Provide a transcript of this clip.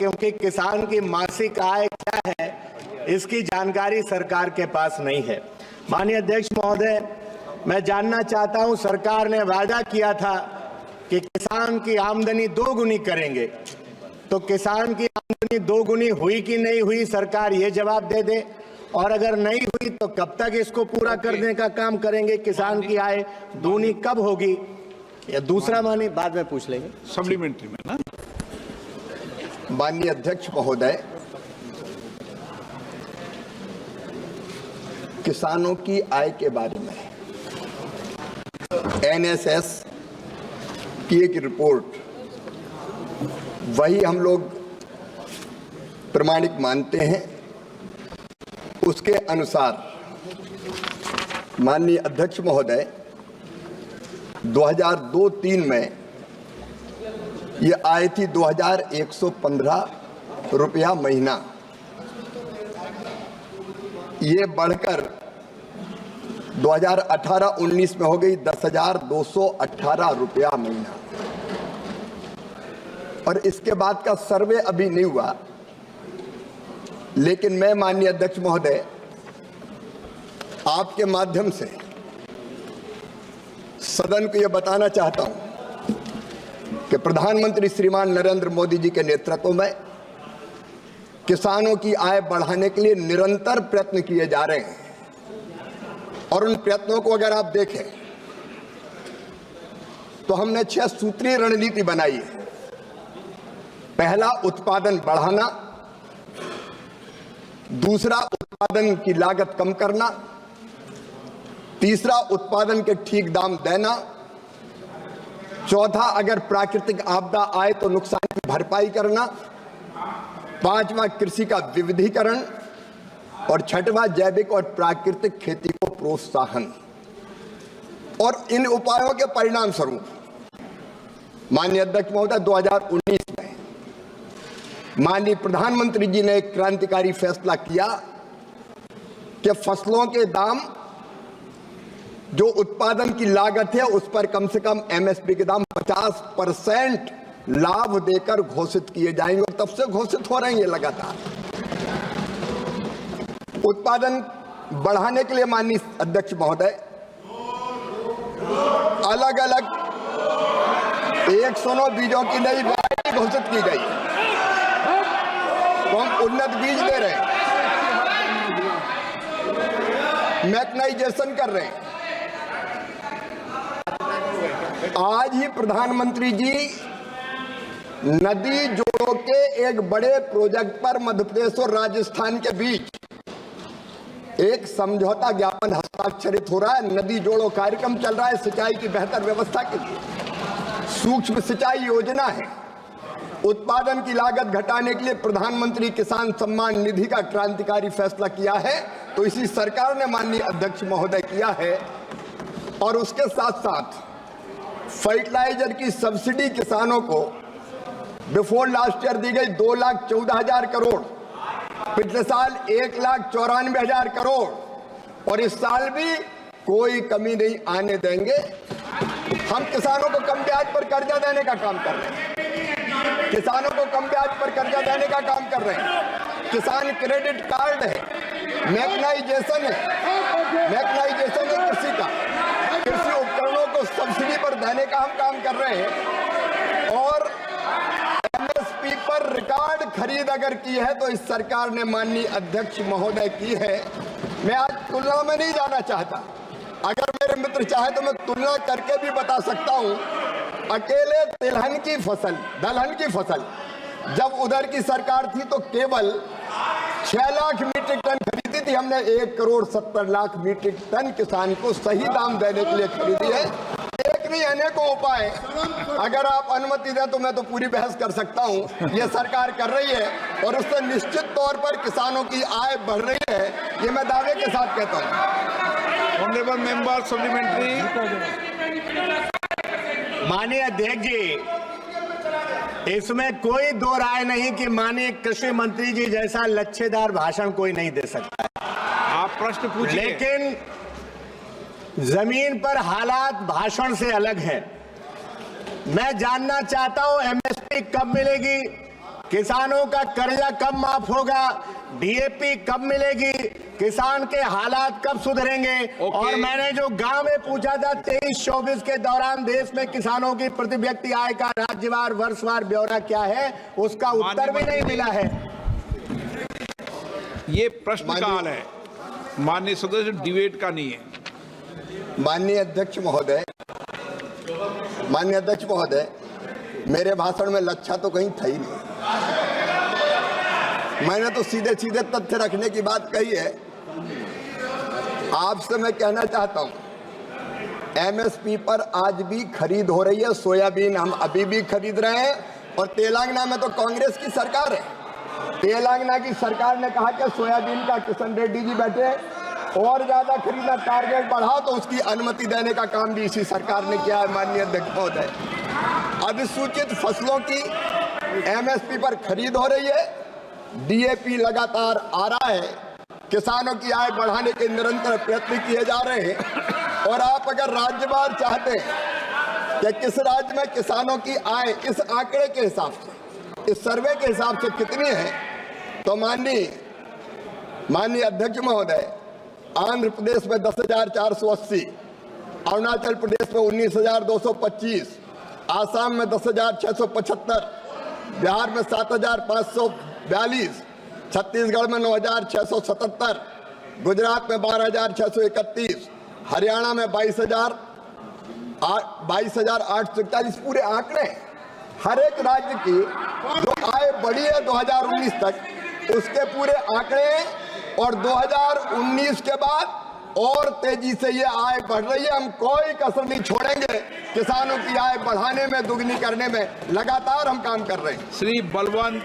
क्योंकि किसान की मासिक आय क्या है इसकी जानकारी सरकार के पास नहीं है। माननीय अध्यक्ष महोदय, मैं जानना चाहता हूं, सरकार ने वादा किया था कि किसान की आमदनी दोगुनी करेंगे, तो किसान की आमदनी दोगुनी हुई कि नहीं हुई, सरकार ये जवाब दे दे। और अगर नहीं हुई तो कब तक इसको पूरा करने का काम करेंगे? किसान की आय दूनी कब होगी? या दूसरा मानी बाद में पूछ लेंगे, सप्लीमेंट्री में ना। माननीय अध्यक्ष महोदय, किसानों की आय के बारे में एनएसएस की एक रिपोर्ट, वही हम लोग प्रमाणिक मानते हैं। उसके अनुसार माननीय अध्यक्ष महोदय 2002-03 में ये आय थी 2115 रुपया महीना। ये बढ़कर 2018-19 में हो गई 10,218 रुपया महीना। और इसके बाद का सर्वे अभी नहीं हुआ, लेकिन मैं माननीय अध्यक्ष महोदय आपके माध्यम से सदन को यह बताना चाहता हूं कि प्रधानमंत्री श्रीमान नरेंद्र मोदी जी के नेतृत्व में किसानों की आय बढ़ाने के लिए निरंतर प्रयत्न किए जा रहे हैं। और उन प्रयत्नों को अगर आप देखें तो हमने 6 सूत्रीय रणनीति बनाई है। पहला, उत्पादन बढ़ाना। दूसरा, उत्पादन की लागत कम करना। तीसरा, उत्पादन के ठीक दाम देना। चौथा, अगर प्राकृतिक आपदा आए तो नुकसान की भरपाई करना। पांचवा, कृषि का विविधीकरण। और छठवां, जैविक और प्राकृतिक खेती को प्रोत्साहन। और इन उपायों के परिणाम स्वरूप माननीय अध्यक्ष महोदय 2019 में माननीय प्रधानमंत्री जी ने एक क्रांतिकारी फैसला किया कि फसलों के दाम, जो उत्पादन की लागत है उस पर कम से कम एमएसपी के दाम 50% लाभ देकर घोषित किए जाएंगे। और तब से घोषित हो रहे हैं ये लगातार। उत्पादन बढ़ाने के लिए माननीय अध्यक्ष महोदय अलग अलग 109 बीजों की नई वैरायटी घोषित की गई। तो हम उन्नत बीज दे रहे हैं, मैकेनाइजेशन कर रहे हैं। आज ही प्रधानमंत्री जी नदी जोड़ों के एक बड़े प्रोजेक्ट पर मध्य प्रदेश और राजस्थान के बीच एक समझौता ज्ञापन हस्ताक्षरित हो रहा है। नदी जोड़ो कार्यक्रम चल रहा है सिंचाई की बेहतर व्यवस्था के लिए। सूक्ष्म सिंचाई योजना है। उत्पादन की लागत घटाने के लिए प्रधानमंत्री किसान सम्मान निधि का क्रांतिकारी फैसला किया है, तो इसी सरकार ने माननीय अध्यक्ष महोदय किया है। और उसके साथ साथ फर्टिलाइजर की सब्सिडी किसानों को बिफोर लास्ट ईयर दी गई 2,14,000 करोड़, पिछले साल 1,94,000 करोड़, और इस साल भी कोई कमी नहीं आने देंगे। हम किसानों को कम ब्याज पर कर्जा देने का काम कर रहे हैं। किसानों को कम ब्याज पर कर्जा देने का काम कर रहे हैं। किसान क्रेडिट कार्ड है, मैकेनाइजेशन है, मैकेनाइजेशन है कृषि का, कृषि उपकरणों को सब्सिडी पर देने का हम काम कर रहे हैं। और एमएसपी पर रिकॉर्ड खरीद अगर की है तो इस सरकार ने माननीय अध्यक्ष महोदय की है। मैं आज तुलना में नहीं जाना चाहता, अगर मेरे मित्र चाहे तो मैं तुलना करके भी बता सकता हूं। अकेले तिलहन की फसल, दलहन की फसल जब उधर की सरकार थी तो केवल 6 लाख मीट्रिक टन खरीदी थी हमने। 1,70,00,000 मीट्रिक टन किसान को सही दाम देने के लिए खरीदी है। एक नहीं, अनेकों उपाय, अगर आप अनुमति दें तो मैं तो पूरी बहस कर सकता हूं। ये सरकार कर रही है और उससे निश्चित तौर पर किसानों की आय बढ़ रही है, ये मैं दावे के साथ कहता हूं। Honourable member supplementary. माननीय अध्यक्ष जी, इसमें कोई दो राय नहीं कि माननीय कृषि मंत्री जी जैसा लच्छेदार भाषण कोई नहीं दे सकता। आप प्रश्न पूछिए। लेकिन जमीन पर हालात भाषण से अलग है। मैं जानना चाहता हूं एमएसपी कब मिलेगी, किसानों का कर्जा कब माफ होगा, डीएपी कब मिलेगी, किसान के हालात कब सुधरेंगे। और मैंने जो गांव में पूछा था 23-24 के दौरान देश में किसानों की प्रति व्यक्ति आय का राज्यवार वर्षवार ब्यौरा क्या है, उसका उत्तर भी नहीं मिला है। ये प्रश्नकाल है, माननीय सदस्य, डिबेट का नहीं है। माननीय अध्यक्ष महोदय, मेरे भाषण में लच्छा तो कहीं था ही नहीं। मैंने तो सीधे सीधे तथ्य रखने की बात कही है। आपसे मैं कहना चाहता हूं, एमएसपी पर आज भी खरीद हो रही है। सोयाबीन हम अभी भी खरीद रहे हैं और तेलंगाना में तो कांग्रेस की सरकार है। तेलंगाना की सरकार ने कहा कि सोयाबीन का किशन रेड्डी जी बैठे और ज्यादा खरीदना, टारगेट बढ़ाओ, तो उसकी अनुमति देने का काम भी इसी सरकार ने किया है। माननीय अध्यक्ष महोदय, अधिसूचित फसलों की एमएसपी पर खरीद हो रही है, डीएपी लगातार आ रहा है, किसानों की आय बढ़ाने के निरंतर प्रयत्न किए जा रहे हैं। और आप अगर राज्यवार चाहते हैं कि किस राज्य में किसानों की आय इस आंकड़े के हिसाब से, इस सर्वे के हिसाब से कितनी है, तो माननीय अध्यक्ष महोदय, आंध्र प्रदेश में 10,480, अरुणाचल प्रदेश में 19,225, आसाम में 10,675, बिहार में 7,542, छत्तीसगढ़ में 9,677, गुजरात में 12,631, हरियाणा में 22,841। पूरे आंकड़े, हर एक राज्य की जो आय बढ़ी है 2019 तक, उसके पूरे आंकड़े, और 2019 के बाद और तेजी से ये आय बढ़ रही है। हम कोई कसर नहीं छोड़ेंगे, किसानों की आय बढ़ाने में, दुगनी करने में लगातार हम काम कर रहे हैं। श्री बलवंत